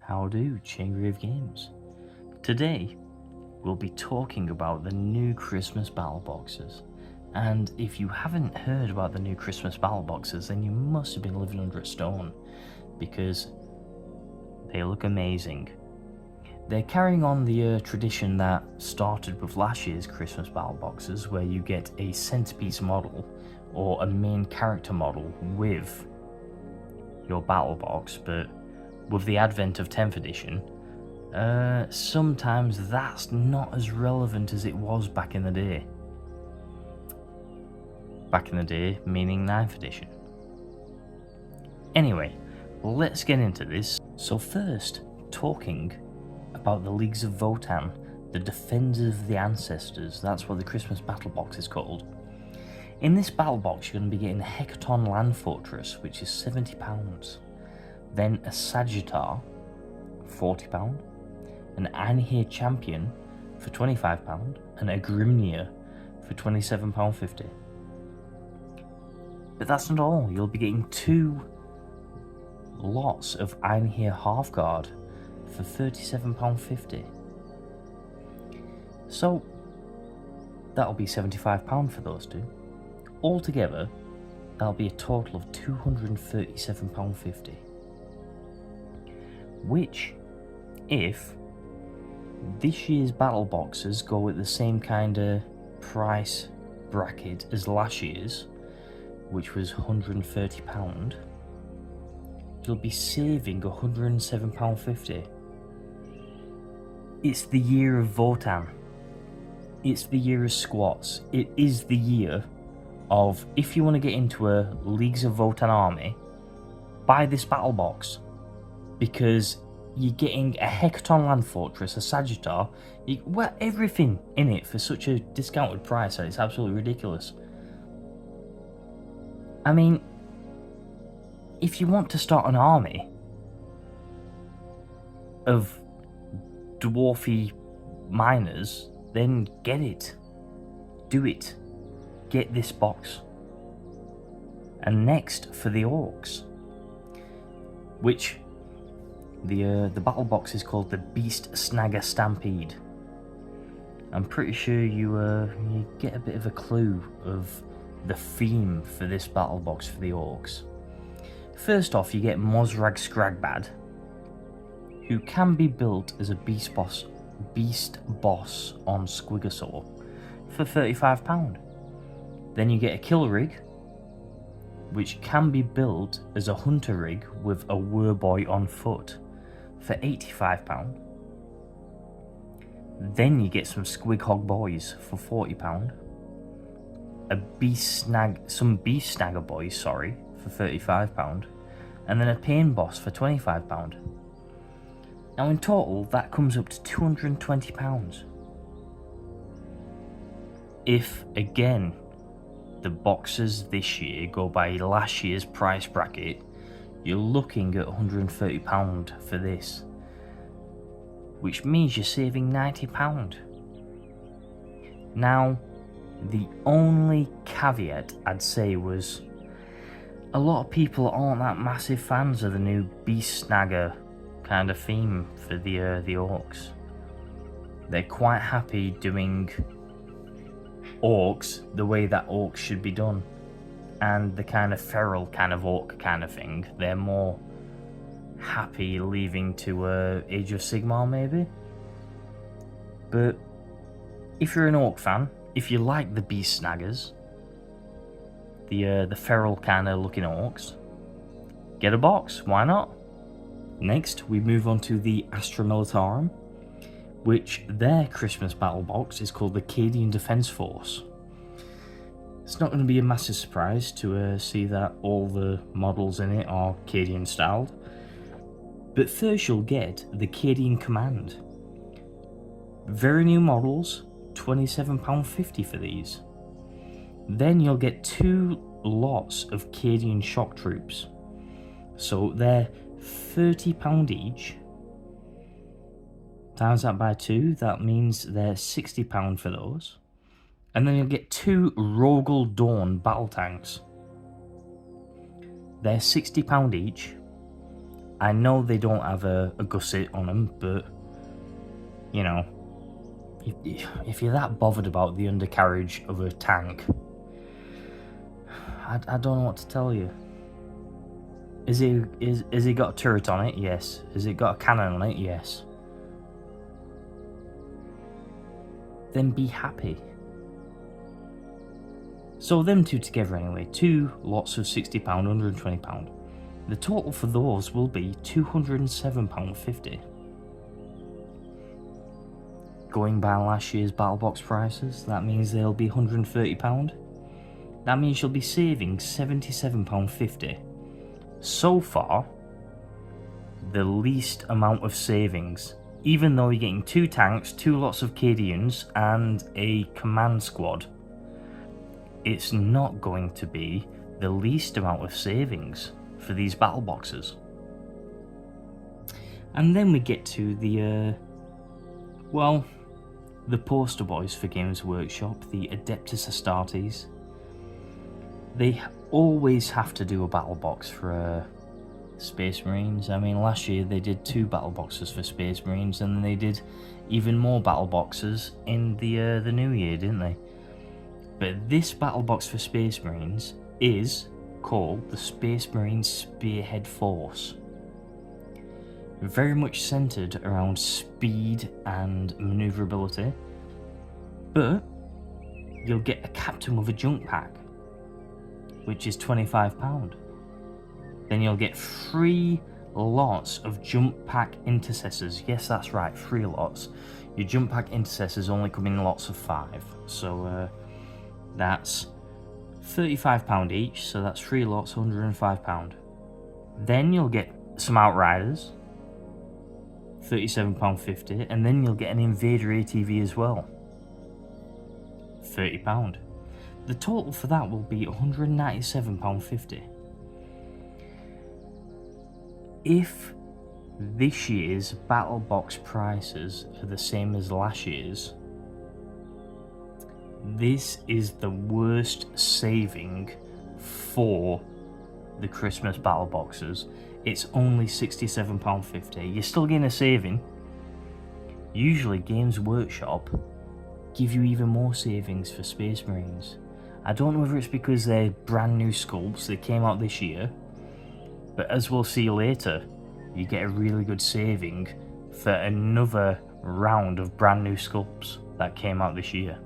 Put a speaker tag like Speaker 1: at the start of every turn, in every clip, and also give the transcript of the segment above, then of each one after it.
Speaker 1: How do, Chamber of Games. Today, we'll be talking about the new Christmas Battleboxes. And if you haven't heard about the new Christmas Battleboxes, then you must have been living under a stone, because they look amazing. They're carrying on the tradition that started with last year's Christmas Battleboxes, where you get a centerpiece model or a main character model with your battle box, but with the advent of 10th edition, sometimes that's not as relevant as it was back in the day. Back in the day, meaning 9th edition. Anyway, let's get into this. So first, talking about the Leagues of Votann, the Defenders of the Ancestors. That's what the Christmas Battle Box is called. In this battle box, you're going to be getting a Hecaton Land Fortress, which is £70. Then a Sagittar, £40. An Einhir Champion for £25, and a Grimnir for £27.50. But that's not all. You'll be getting 2 lots of Einhir Halfguard for £37.50. So that'll be £75 for those 2. Altogether, that'll be a total of £237.50. Which, if this year's battle boxes go with the same kind of price bracket as last year's, which was £130, you'll be saving £107.50. It's the year of Votann. It's the year of squats. It is the year of, if you want to get into a Leagues of Votann army, buy this battle box, because you're getting a Hecaton Land Fortress, a Sagittar, everything in it for such a discounted price that it's absolutely ridiculous. I mean, if you want to start an army of dwarfy miners, then get it. Do it. Get this box. And next, for the Orks, which the battle box is called the Beast Snagger Stampede. I'm pretty sure you get a bit of a clue of the theme for this battle box for the Orks. First off, you get Mozrag Scragbad, who can be built as a beast boss on Squigosaur for £35. Then you get a Kill Rig, which can be built as a Hunter Rig with a Werboy on foot for £85. Then you get some Squighog Boys for £40. Some Beast Snagger Boys, for £35. And then a Pain Boss for £25. Now in total, that comes up to £220. If, again, the boxes this year go by last year's price bracket, you're looking at £130 for this, which means you're saving £90. Now, the only caveat I'd say was, a lot of people aren't that massive fans of the new Beast Snagger kind of theme for the Orks. They're quite happy doing Orks the way that Orks should be done, and the kind of feral kind of Ork kind of thing, they're more happy leaving to Age of Sigmar maybe. But if you're an Ork fan, if you like the Beast Snaggers, the feral kind of looking Orks, get a box, why not? Next, we move on to the Astra Militarum, which their Christmas battle box is called the Cadian Defence Force. It's not going to be a massive surprise to see that all the models in it are Cadian styled. But first you'll get the Cadian Command. Very new models, £27.50 for these. Then you'll get 2 lots of Cadian Shock Troops. So they're £30 each. Times that by 2, that means they're £60 for those. And then you'll get 2 Rogel Dawn battle tanks. They're £60 each. I know they don't have a gusset on them, but, you know, if you're that bothered about the undercarriage of a tank, I don't know what to tell you. Has it got a turret on it? Yes. Has it got a cannon on it? Yes. Then be happy. So them two together anyway, 2 lots of £60, £120. The total for those will be £207.50. Going by last year's Battlebox prices, that means they'll be £130. That means you'll be saving £77.50. So far, the least amount of savings, even though you're getting 2 tanks, 2 lots of Cadians, and a command squad. It's not going to be the least amount of savings for these battle boxes. And then we get to the poster boys for Games Workshop, the Adeptus Astartes. They always have to do a battle box for Space Marines. I mean, last year they did 2 battle boxes for Space Marines, and they did even more battle boxes in the new year, didn't they? But this battle box for Space Marines is called the Space Marine Spearhead Force. Very much centered around speed and maneuverability, but you'll get a captain with a junk pack, which is £25. Then you'll get 3 lots of jump pack intercessors. Yes, that's right, 3 lots. Your jump pack intercessors only come in lots of 5, so that's £35 each, so that's 3 lots, £105. Then you'll get some Outriders, £37.50, and then you'll get an Invader ATV as well, £30. The total for that will be £197.50. If this year's battle box prices are the same as last year's, this is the worst saving for the Christmas battle boxes. It's only £67.50. You're still getting a saving. Usually Games Workshop give you even more savings for Space Marines. I don't know whether it's because they're brand new sculpts that came out this year, but as we'll see later, you get a really good saving for another round of brand new sculpts that came out this year.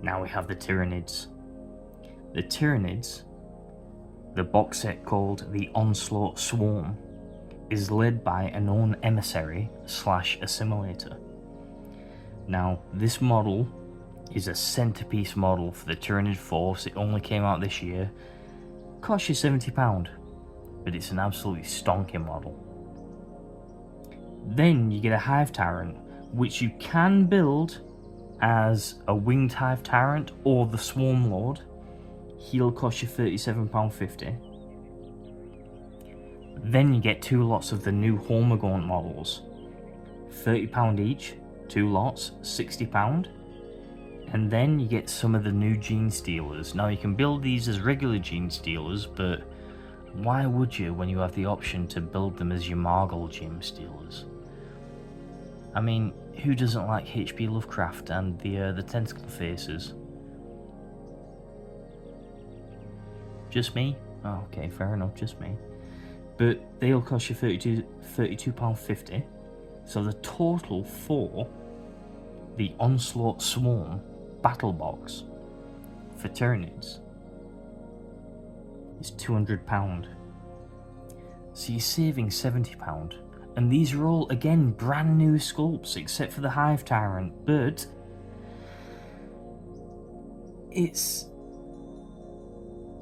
Speaker 1: Now we have the Tyranids. The Tyranids, the box set called the Onslaught Swarm, is led by a known emissary / assimilator. Now, this model is a centerpiece model for the Tyranid Force. It only came out this year. Costs you £70, but it's an absolutely stonking model. Then you get a Hive Tyrant, which you can build as a Winged Hive Tyrant or the Swarm Lord. He'll cost you £37.50. Then you get 2 lots of the new Hormagaunt models, £30 each, 2 lots, £60. And then you get some of the new Gene Stealers. Now you can build these as regular Gene Stealers, but why would you when you have the option to build them as your Margle Gene Stealers? I mean, who doesn't like H.P. Lovecraft and the tentacle faces? Just me? Oh, okay, fair enough, just me. But they'll cost you £32.50. So the total for the Onslaught Swarm battle box for Tyranids is £200. So you're saving £70. And these are all, again, brand new sculpts, except for the Hive Tyrant, but it's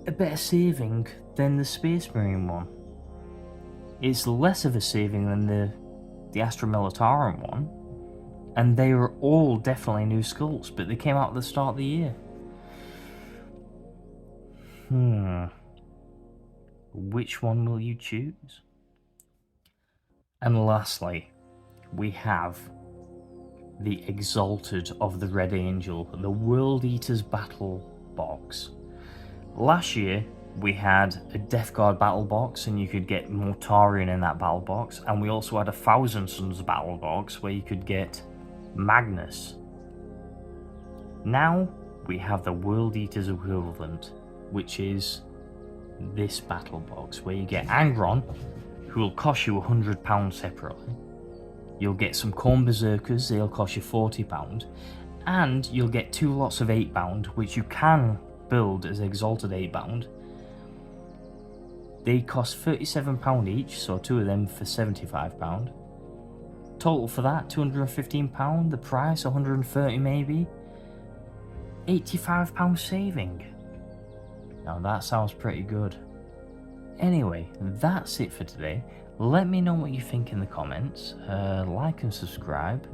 Speaker 1: a better saving than the Space Marine one. It's less of a saving than the Astra Militarum one, and they are all definitely new sculpts, but they came out at the start of the year. Which one will you choose? And lastly, we have the Exalted of the Red Angel, the World Eaters Battle Box. Last year, we had a Death Guard battle box, and you could get Mortarion in that battle box, and we also had a Thousand Suns battle box where you could get Magnus. Now we have the World Eater's equivalent, which is this battle box where you get Angron, who will cost you £100 separately. You'll get some Khorne Berserkers, they'll cost you £40, and you'll get 2 lots of 8-bound, which you can build as Exalted 8-bound. They cost £37 each, so 2 of them for £75. Total for that, £215, the price £130 maybe. £85 saving. Now that sounds pretty good. Anyway, that's it for today. Let me know what you think in the comments. Like and subscribe.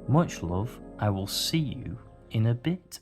Speaker 1: Much love. I will see you in a bit.